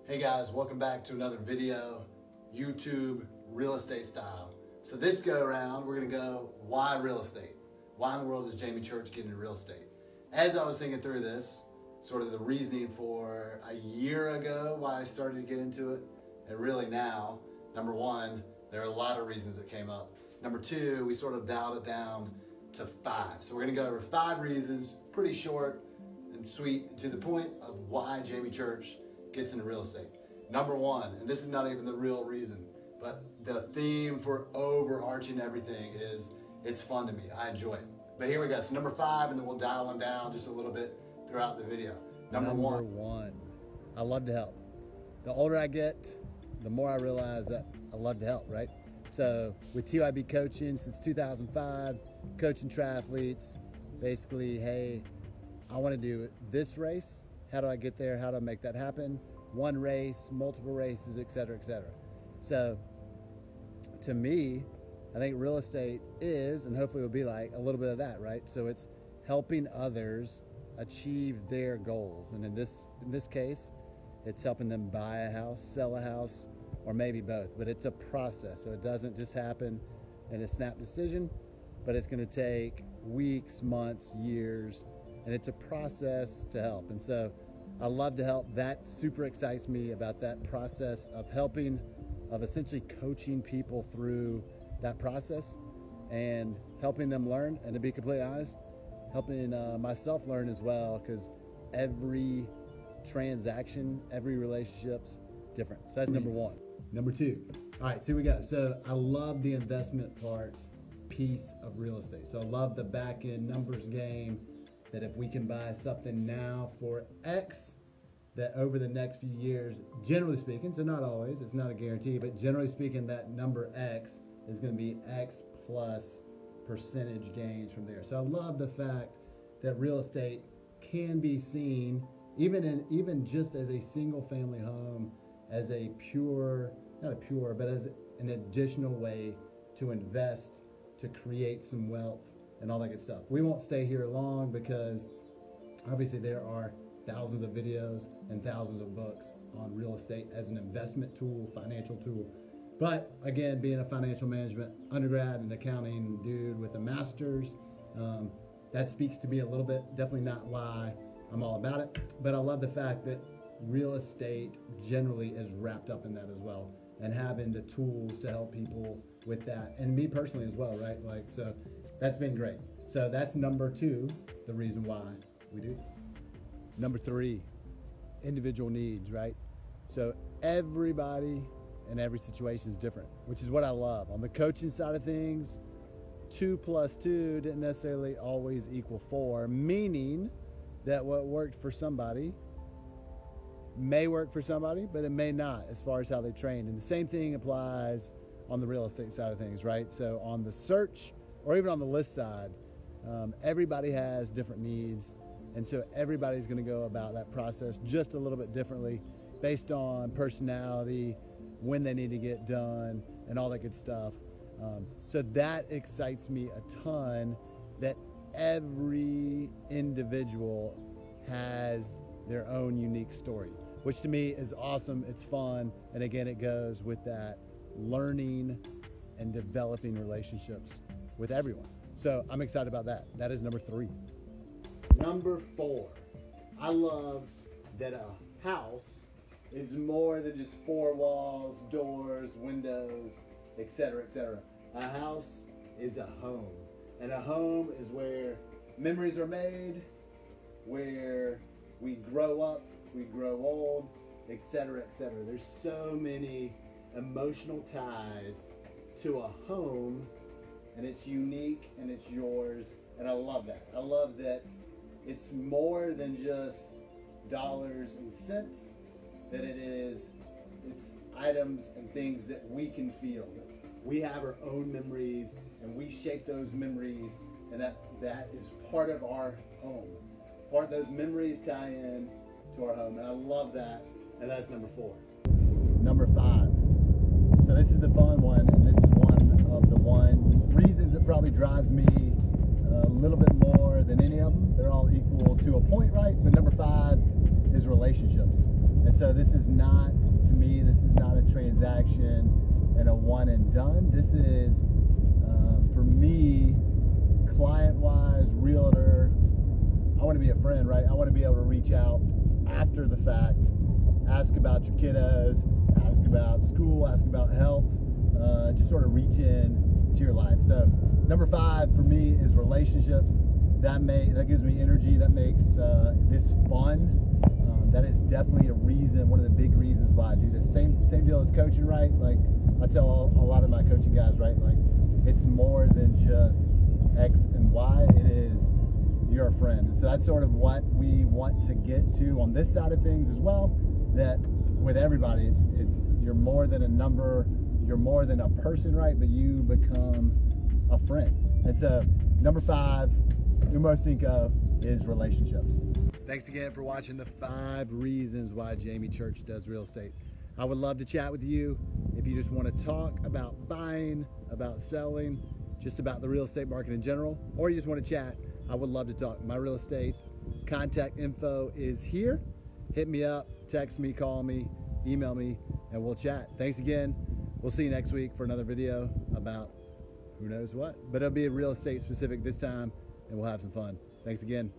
Hey guys, welcome back to another video, YouTube real estate style. So this go around, we're gonna go, why real estate? Why in the world is Jamie Church getting into real estate? As I was thinking through this, sort of the reasoning for a year ago why I started to get into it, and really now, number one, there are a lot of reasons that came up. Number two, we sort of dialed it down to 5. So we're gonna go over 5 reasons, pretty short and sweet, and to the point of why Jamie Church gets into real estate. Number one, and this is not even the real reason, but the theme for overarching everything is it's fun to me. I enjoy it. But here we go. So number 5, and then we'll dial them down just a little bit throughout the video. Number one, I love to help. The older I get, the more I realize that I love to help, right? So with TYB coaching since 2005, coaching triathletes, basically, hey, I want to do this race. How do I get there? How do I make that happen? One race, multiple races, et cetera, et cetera. So to me, I think real estate is, and hopefully will be like a little bit of that, right? So it's helping others achieve their goals. And in this case, it's helping them buy a house, sell a house, or maybe both, but it's a process. So it doesn't just happen in a snap decision, but it's gonna take weeks, months, years, and it's a process to help. And so I love to help. That super excites me about that process of helping, of essentially coaching people through that process and helping them learn. And to be completely honest, helping myself learn as well, because every transaction, every relationship's different. So that's number one. Number 2. All right, so here we go. So I love the investment piece of real estate. So I love the back end numbers game, that if we can buy something now for X, that over the next few years, generally speaking, so not always, it's not a guarantee, but generally speaking, that number X is gonna be X plus percentage gains from there. So I love the fact that real estate can be seen, even just as a single family home, as a pure, not a pure, but as an additional way to invest, to create some wealth and all that good stuff. We won't stay here long because obviously there are thousands of videos and thousands of books on real estate as an investment tool, financial tool. But again, being a financial management undergrad and accounting dude with a master's, that speaks to me a little bit. Definitely not why I'm all about it, but I love the fact that real estate generally is wrapped up in that as well, and having the tools to help people with that, and me personally as well, right? Like, so that's been great. So that's number 2, the reason why we do this. Number 3, individual needs, right? So everybody and every situation is different, which is what I love. On the coaching side of things, 2 plus 2 didn't necessarily always equal 4, meaning that what worked for somebody may work for somebody, but it may not as far as how they train. And the same thing applies on the real estate side of things, right? So on the search or even on the list side, everybody has different needs. And so everybody's gonna go about that process just a little bit differently based on personality, when they need to get done, and all that good stuff. So that excites me a ton, that every individual has their own unique story, which to me is awesome. It's fun. And again, it goes with that learning and developing relationships with everyone. So I'm excited about that. That is number 3. Number 4, I love that a house is more than just 4 walls, doors, windows, etc., etc. A house is a home, and a home is where memories are made, where we grow up, we grow old, etc., etc. There's so many emotional ties to a home, and it's unique and it's yours, and I love that. I love that it's more than just dollars and cents, that it's items and things that we can feel. We have our own memories, and we shape those memories, and that is part of our home. Part of those memories tie in to our home, and I love that, and that's number 4. Number 5. So this is the fun one, and this is one of the reasons that probably drives me a little bit more than any of them. They're all equal to a point, right? But number 5 is relationships. And so this is not, to me, this is not a transaction and a one and done. This is, for me, client-wise, realtor, I want to be a friend, right? I want to be able to reach out after the fact, ask about your kiddos, ask about school, ask about health, just sort of reach in to your life. So number 5 for me is relationships. That gives me energy. That makes this fun. That is definitely a reason, one of the big reasons why I do this. Same deal as coaching, right? Like I tell a lot of my coaching guys, right? Like it's more than just X and Y. It is you're a friend. And so that's sort of what we want to get to on this side of things as well. That with everybody, it's you're more than a number, you're more than a person, right? But you become a friend. And so number 5, Umo Cinco, is relationships. Thanks again for watching the 5 reasons why Jamie Church does real estate. I would love to chat with you if you just want to talk about buying, about selling, just about the real estate market in general, or you just want to chat. I would love to talk. My real estate contact info is here. Hit me up, text me, call me, email me, and we'll chat. Thanks again. We'll see you next week for another video about who knows what, but it'll be real estate specific this time, and we'll have some fun. Thanks again.